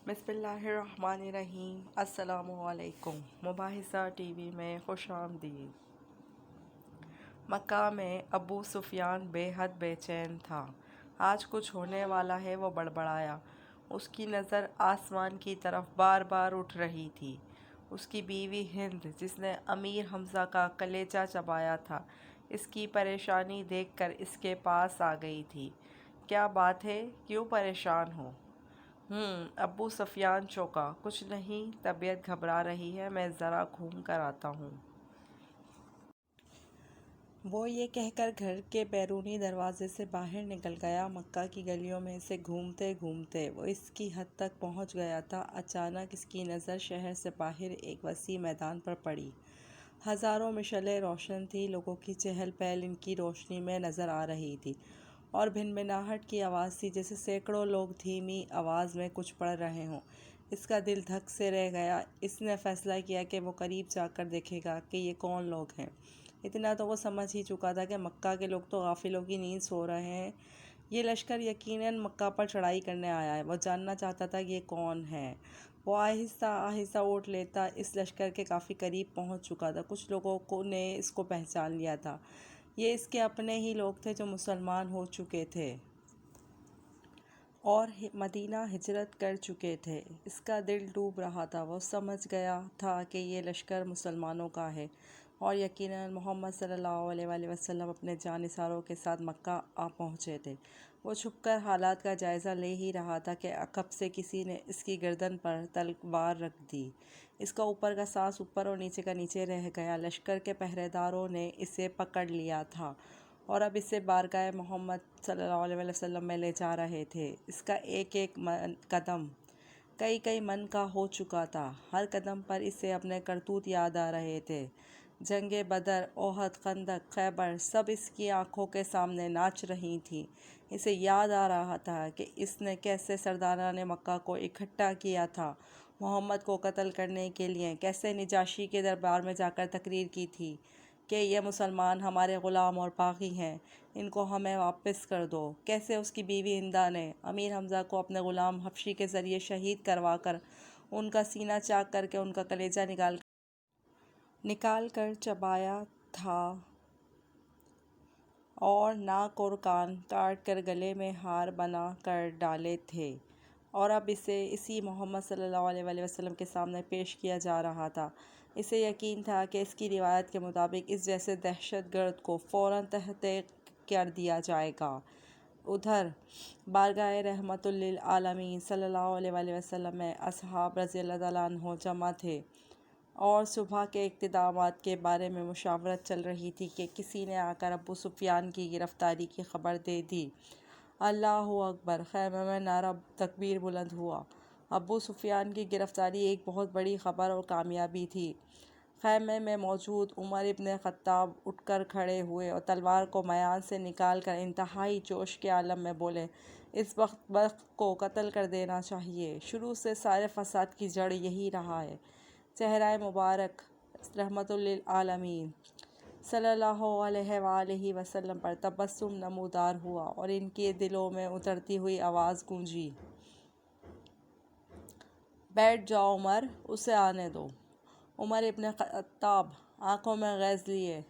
بسم اللہ الرحمن الرحیم۔ السلام علیکم۔ مباحثہ ٹی وی میں خوش آمدید۔ مکہ میں ابو سفیان بے حد بے چین تھا۔ آج کچھ ہونے والا ہے، وہ بڑبڑایا۔ اس کی نظر آسمان کی طرف بار بار اٹھ رہی تھی۔ اس کی بیوی ہند، جس نے امیر حمزہ کا کلیجہ چبایا تھا، اس کی پریشانی دیکھ کر اس کے پاس آ گئی تھی۔ کیا بات ہے؟ کیوں پریشان ہو؟ ابو سفیان چونکا۔ کچھ نہیں، طبیعت گھبرا رہی ہے، میں ذرا گھوم کر آتا ہوں۔ وہ یہ کہہ کر گھر کے بیرونی دروازے سے باہر نکل گیا۔ مکہ کی گلیوں میں سے گھومتے گھومتے وہ اس کی حد تک پہنچ گیا تھا، اچانک اس کی نظر شہر سے باہر ایک وسیع میدان پر پڑی۔ ہزاروں مشعلیں روشن تھیں، لوگوں کی چہل پہل ان کی روشنی میں نظر آ رہی تھی، اور بھنبھناہٹ کی آواز تھی، جیسے سینکڑوں لوگ دھیمی آواز میں کچھ پڑھ رہے ہوں۔ اس کا دل دھک سے رہ گیا۔ اس نے فیصلہ کیا کہ وہ قریب جا کر دیکھے گا کہ یہ کون لوگ ہیں۔ اتنا تو وہ سمجھ ہی چکا تھا کہ مکہ کے لوگ تو غافلوں کی نیند سو رہے ہیں۔ یہ لشکر یقیناً مکہ پر چڑھائی کرنے آیا ہے۔ وہ جاننا چاہتا تھا کہ یہ کون ہے۔ وہ آہستہ آہستہ اونٹ لیتا اس لشکر کے کافی قریب پہنچ چکا تھا۔ کچھ لوگوں نے اس کو پہچان لیا تھا۔ یہ اس کے اپنے ہی لوگ تھے جو مسلمان ہو چکے تھے اور مدینہ ہجرت کر چکے تھے۔ اس کا دل ڈوب رہا تھا۔ وہ سمجھ گیا تھا کہ یہ لشکر مسلمانوں کا ہے، اور یقیناً محمد صلی اللہ علیہ وآلہ وسلم اپنے جانثاروں کے ساتھ مکہ آ پہنچے تھے۔ وہ چھپ کر حالات کا جائزہ لے ہی رہا تھا کہ عقب سے کسی نے اس کی گردن پر تلوار رکھ دی۔ اس کا اوپر کا سانس اوپر اور نیچے کا نیچے رہ گیا۔ لشکر کے پہرے داروں نے اسے پکڑ لیا تھا اور اب اسے بارگاہ محمد صلی اللہ علیہ وآلہ وسلم میں لے جا رہے تھے۔ اس کا ایک ایک قدم کئی من کا ہو چکا تھا۔ ہر قدم پر اسے اپنے کرتوت یاد آ رہے تھے۔ جنگ بدر، احد، خندق، خیبر، سب اس کی آنکھوں کے سامنے ناچ رہی تھیں۔ اسے یاد آ رہا تھا کہ اس نے کیسے سرداران مکہ کو اکٹھا کیا تھا محمد کو قتل کرنے کے لیے، کیسے نجاشی کے دربار میں جا کر تقریر کی تھی کہ یہ مسلمان ہمارے غلام اور باغی ہیں، ان کو ہمیں واپس کر دو۔ کیسے اس کی بیوی ہندہ نے امیر حمزہ کو اپنے غلام حبشی کے ذریعے شہید کروا کر ان کا سینہ چاک کر کے ان کا کلیجہ نکال کر چبایا تھا، اور ناک اور کان کاٹ کر گلے میں ہار بنا کر ڈالے تھے، اور اب اسے اسی محمد صلی اللہ علیہ وآلہ وسلم کے سامنے پیش کیا جا رہا تھا۔ اسے یقین تھا کہ اس کی روایت کے مطابق اس جیسے دہشت گرد کو فوراً تحت کر دیا جائے گا۔ ادھر بارگاہ رحمت للعالمین صلی اللہ علیہ وآلہ وسلم میں اصحاب رضی اللہ تعالیٰ عنہ جمع تھے، اور صبح کے اقدامات کے بارے میں مشاورت چل رہی تھی کہ کسی نے آ کر ابو سفیان کی گرفتاری کی خبر دے دی۔ اللہ اکبر! خیمے میں نعرہ تکبیر بلند ہوا۔ ابو سفیان کی گرفتاری ایک بہت بڑی خبر اور کامیابی تھی۔ خیمے میں موجود عمر ابن خطاب اٹھ کر کھڑے ہوئے اور تلوار کو میان سے نکال کر انتہائی جوش کے عالم میں بولے، اس بدبخت کو قتل کر دینا چاہیے۔ شروع سے سارے فساد کی جڑ یہی رہا ہے۔ چہرہ مبارک رحمت للعالمین صلی اللہ علیہ وآلہ وسلم پر تبسم نمودار ہوا، اور ان کے دلوں میں اترتی ہوئی آواز گونجی، بیٹھ جاؤ عمر، اسے آنے دو۔ عمر ابن خطاب آنکھوں میں غیظ لیے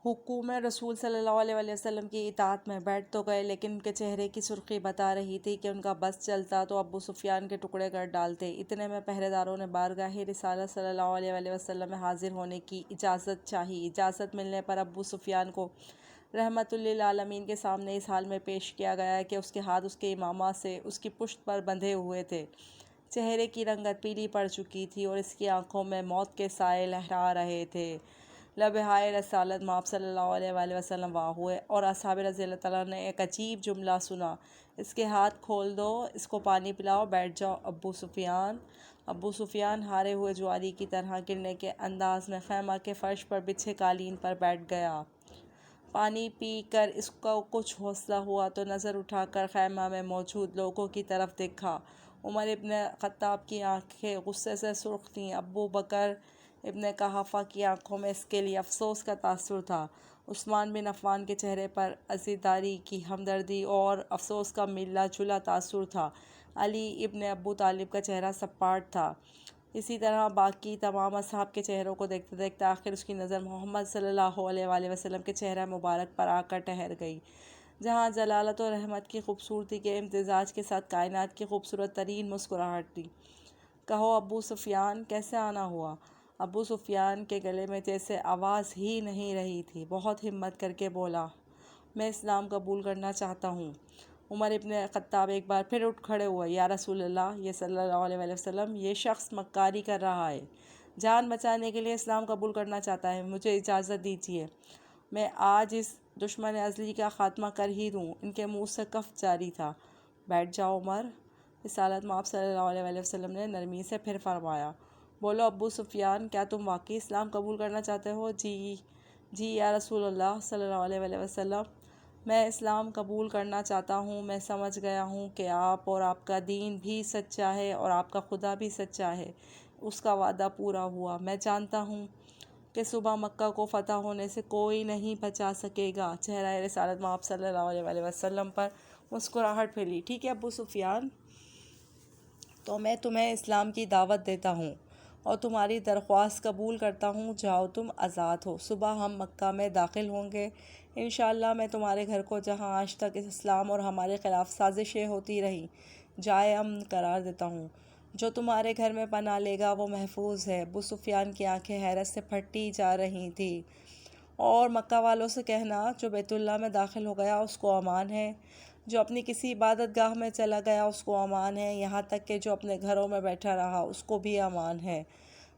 حکوم رسول صلی اللہ علیہ وآلہ وسلم کی اطاعت میں بیٹھ تو گئے، لیکن ان کے چہرے کی سرخی بتا رہی تھی کہ ان کا بس چلتا تو ابو سفیان کے ٹکڑے کر ڈالتے۔ اتنے میں پہرے داروں نے بارگاہ رسالت صلی اللہ علیہ وآلہ وسلم میں حاضر ہونے کی اجازت چاہی۔ اجازت ملنے پر ابو سفیان کو رحمت للعالمین کے سامنے اس حال میں پیش کیا گیا کہ اس کے ہاتھ اس کے امامہ سے اس کی پشت پر بندھے ہوئے تھے۔ چہرے کی رنگت پیلی پڑ چکی تھی اور اس کی آنکھوں میں موت کے سائے لہرا رہے تھے۔ لبہائے رسالت مآب صلی اللہ علیہ وآلہ وسلم واہ ہوئے، اور اصحاب رضی اللہ تعالیٰ نے ایک عجیب جملہ سنا، اس کے ہاتھ کھول دو، اس کو پانی پلاؤ، بیٹھ جاؤ۔ ابو سفیان ہارے ہوئے جواری کی طرح گرنے کے انداز میں خیمہ کے فرش پر بچھے قالین پر بیٹھ گیا۔ پانی پی کر اس کو کچھ حوصلہ ہوا تو نظر اٹھا کر خیمہ میں موجود لوگوں کی طرف دیکھا۔ عمر ابن خطاب کی آنکھیں غصے سے سرخ تھیں۔ ابو بکر ابن قحافہ کی آنکھوں میں اس کے لیے افسوس کا تاثر تھا۔ عثمان بن عفان کے چہرے پر عزیرداری کی ہمدردی اور افسوس کا ملا جلا تاثر تھا۔ علی ابن ابو طالب کا چہرہ سپاٹ تھا۔ اسی طرح باقی تمام اصحاب کے چہروں کو دیکھتے دیکھتے آخر اس کی نظر محمد صلی اللہ علیہ وآلہ وسلم کے چہرہ مبارک پر آ کر ٹھہر گئی، جہاں جلالت و رحمت کی خوبصورتی کے امتزاج کے ساتھ کائنات کی خوبصورت ترین مسکراہٹ تھی۔ کہو ابو سفیان، کیسے آنا ہوا؟ ابو سفیان کے گلے میں جیسے آواز ہی نہیں رہی تھی، بہت ہمت کر کے بولا، میں اسلام قبول کرنا چاہتا ہوں۔ عمر ابن خطاب ایک بار پھر اٹھ کھڑے ہوئے، یا رسول اللہ، یہ صلی اللہ علیہ وآلہ وسلم، یہ شخص مکاری کر رہا ہے، جان بچانے کے لیے اسلام قبول کرنا چاہتا ہے، مجھے اجازت دیجیے، میں آج اس دشمن ازلی کا خاتمہ کر ہی دوں۔ ان کے منہ سے کف جاری تھا۔ بیٹھ جاؤ عمر۔ اس حالت میں آپ صلی اللہ علیہ وآلہ وسلم نے نرمی سے پھر فرمایا، بولو ابو سفیان، کیا تم واقعی اسلام قبول کرنا چاہتے ہو؟ جی یا رسول اللہ صلی اللہ علیہ وآلہ وسلم، میں اسلام قبول کرنا چاہتا ہوں۔ میں سمجھ گیا ہوں کہ آپ اور آپ کا دین بھی سچا ہے اور آپ کا خدا بھی سچا ہے، اس کا وعدہ پورا ہوا۔ میں جانتا ہوں کہ صبح مکہ کو فتح ہونے سے کوئی نہیں بچا سکے گا۔ چہرہ رسالت میں آپ صلی اللہ علیہ وآلہ وسلم پر مسکراہٹ پھیلی۔ ٹھیک ہے ابو سفیان، تو میں تمہیں اسلام کی دعوت دیتا ہوں اور تمہاری درخواست قبول کرتا ہوں، جاؤ تم آزاد ہو۔ صبح ہم مکہ میں داخل ہوں گے انشاءاللہ۔ میں تمہارے گھر کو، جہاں آج تک اسلام اور ہمارے خلاف سازشیں ہوتی رہیں، جائے امن قرار دیتا ہوں۔ جو تمہارے گھر میں پناہ لے گا وہ محفوظ ہے۔ ابو سفیان کی آنکھیں حیرت سے پھٹی جا رہی تھیں۔ اور مکہ والوں سے کہنا، جو بیت اللہ میں داخل ہو گیا اس کو امان ہے، جو اپنی کسی عبادت گاہ میں چلا گیا اس کو امان ہے، یہاں تک کہ جو اپنے گھروں میں بیٹھا رہا اس کو بھی امان ہے۔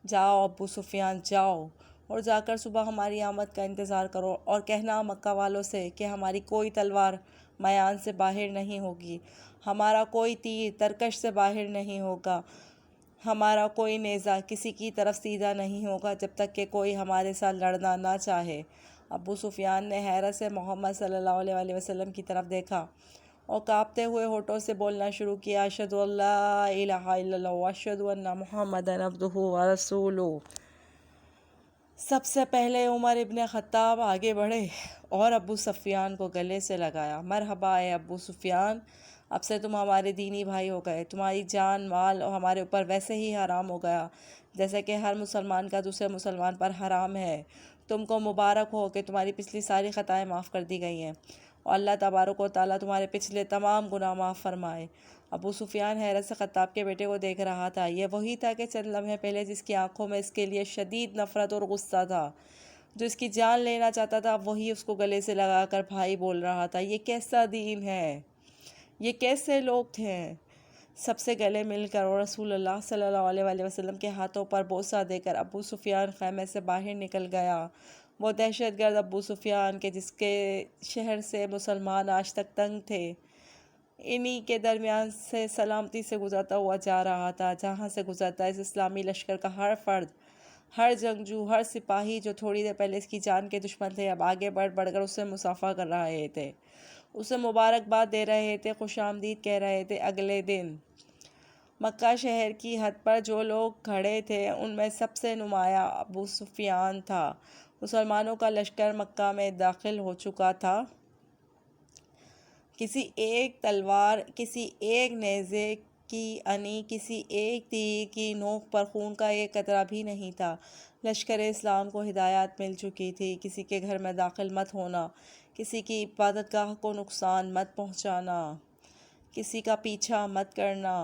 جاؤ ابو سفیان، جاؤ اور جا کر صبح ہماری آمد کا انتظار کرو، اور کہنا مکہ والوں سے کہ ہماری کوئی تلوار میان سے باہر نہیں ہوگی، ہمارا کوئی تیر ترکش سے باہر نہیں ہوگا، ہمارا کوئی نیزہ کسی کی طرف سیدھا نہیں ہوگا جب تک کہ کوئی ہمارے ساتھ لڑنا نہ چاہے۔ ابو سفیان نے حیرت سے محمد صلی اللہ علیہ وآلہ وسلم کی طرف دیکھا اور کانپتے ہوئے ہونٹوں سے بولنا شروع کیا، اشہد ان لا الہ الا اللہ واشہد ان محمدًا عبدہ ورسولہ۔ سب سے پہلے عمر ابن خطاب آگے بڑھے اور ابو سفیان کو گلے سے لگایا۔ مرحبا اے ابو سفیان، اب سے تم ہمارے دینی بھائی ہو گئے، تمہاری جان مال ہمارے اوپر ویسے ہی حرام ہو گیا جیسے کہ ہر مسلمان کا دوسرے مسلمان پر حرام ہے۔ تم کو مبارک ہو کہ تمہاری پچھلی ساری خطائیں معاف کر دی گئی ہیں، اور اللہ تبارک و تعالیٰ تمہارے پچھلے تمام گناہ معاف فرمائے۔ ابو سفیان حیرت سے خطاب کے بیٹے کو دیکھ رہا تھا۔ یہ وہی تھا کہ چند لمحے پہلے جس کی آنکھوں میں اس کے لیے شدید نفرت اور غصہ تھا، جو اس کی جان لینا چاہتا تھا، وہی اس کو گلے سے لگا کر بھائی بول رہا تھا۔ یہ کیسا دین ہے؟ یہ کیسے لوگ تھے؟ سب سے گلے مل کر اور رسول اللہ صلی اللہ علیہ وآلہ وسلم کے ہاتھوں پر بوسہ دے کر ابو سفیان خیمے سے باہر نکل گیا۔ وہ دہشت گرد ابو سفیان کے جس کے شہر سے مسلمان آج تک تنگ تھے، انہی کے درمیان سے سلامتی سے گزرتا ہوا جا رہا تھا، جہاں سے گزرتا اس اسلامی لشکر کا ہر فرد، ہر جنگجو، ہر سپاہی جو تھوڑی دیر پہلے اس کی جان کے دشمن تھے، اب آگے بڑھ کر اس سے مصافحہ کر رہے تھے، اسے مبارکباد دے رہے تھے، خوش آمدید کہہ رہے تھے۔ اگلے دن مکہ شہر کی حد پر جو لوگ کھڑے تھے ان میں سب سے نمایاں ابو سفیان تھا۔ مسلمانوں کا لشکر مکہ میں داخل ہو چکا تھا۔ کسی ایک تلوار، کسی ایک نیزے کی انی، کسی ایک تیر کی نوک پر خون کا ایک قطرہ بھی نہیں تھا۔ لشکر اسلام کو ہدایات مل چکی تھی، کسی کے گھر میں داخل مت ہونا، کسی کی عبادت گاہ کو نقصان مت پہنچانا، کسی کا پیچھا مت کرنا،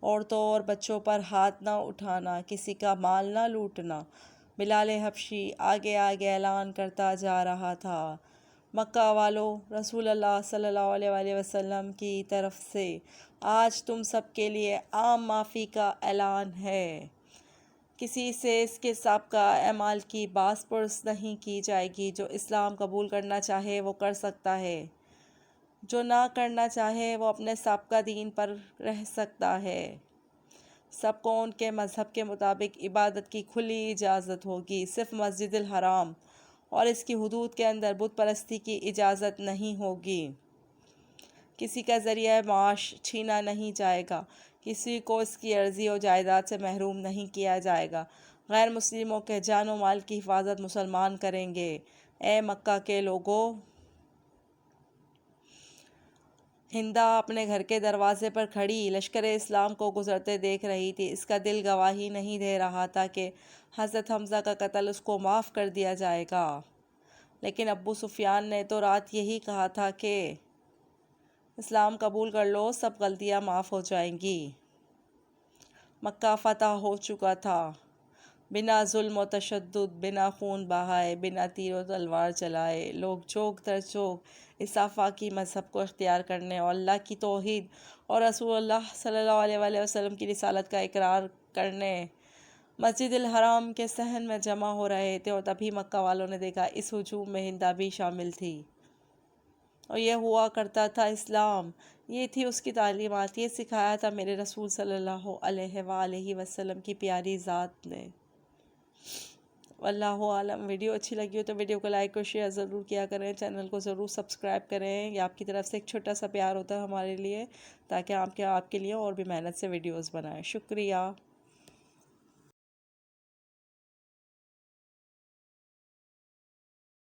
عورتوں اور بچوں پر ہاتھ نہ اٹھانا، کسی کا مال نہ لوٹنا۔ بلال حبشی آگے آگے اعلان کرتا جا رہا تھا، مکہ والوں، رسول اللہ صلی اللہ علیہ وآلہ وسلم کی طرف سے آج تم سب کے لیے عام معافی کا اعلان ہے۔ کسی سے اس کے سابقہ اعمال کی باز پرس نہیں کی جائے گی۔ جو اسلام قبول کرنا چاہے وہ کر سکتا ہے، جو نہ کرنا چاہے وہ اپنے سابقہ دین پر رہ سکتا ہے۔ سب کو ان کے مذہب کے مطابق عبادت کی کھلی اجازت ہوگی، صرف مسجد الحرام اور اس کی حدود کے اندر بت پرستی کی اجازت نہیں ہوگی۔ کسی کا ذریعہ معاش چھینا نہیں جائے گا، کسی کو اس کی عرضی و جائیداد سے محروم نہیں کیا جائے گا۔ غیر مسلموں کے جان و مال کی حفاظت مسلمان کریں گے۔ اے مکہ کے لوگو، ہندا اپنے گھر کے دروازے پر کھڑی لشکر اسلام کو گزرتے دیکھ رہی تھی۔ اس کا دل گواہی نہیں دے رہا تھا کہ حضرت حمزہ کا قتل اس کو معاف کر دیا جائے گا، لیکن ابو سفیان نے تو رات یہی کہا تھا کہ اسلام قبول کر لو، سب غلطیاں معاف ہو جائیں گی۔ مکہ فتح ہو چکا تھا، بنا ظلم و تشدد، بنا خون بہائے، بنا تیر و تلوار چلائے، لوگ چوک در چوک اس آفاقی مذہب کو اختیار کرنے اور اللہ کی توحید اور رسول اللہ صلی اللہ علیہ وآلہ وسلم کی رسالت کا اقرار کرنے مسجد الحرام کے صحن میں جمع ہو رہے تھے، اور تبھی مکہ والوں نے دیکھا اس ہجوم میں ہندا بھی شامل تھی، اور یہ ہوا کرتا تھا اسلام، یہ تھی اس کی تعلیمات، یہ سکھایا تھا میرے رسول صلی اللہ علیہ وآلہ وسلم کی پیاری ذات نے۔ واللہ عالم۔ ویڈیو اچھی لگی ہو تو ویڈیو کو لائک اور شیئر ضرور کیا کریں، چینل کو ضرور سبسکرائب کریں، یہ آپ کی طرف سے ایک چھوٹا سا پیار ہوتا ہے ہمارے لیے، تاکہ آپ کے لیے اور بھی محنت سے ویڈیوز بنائیں۔ شکریہ۔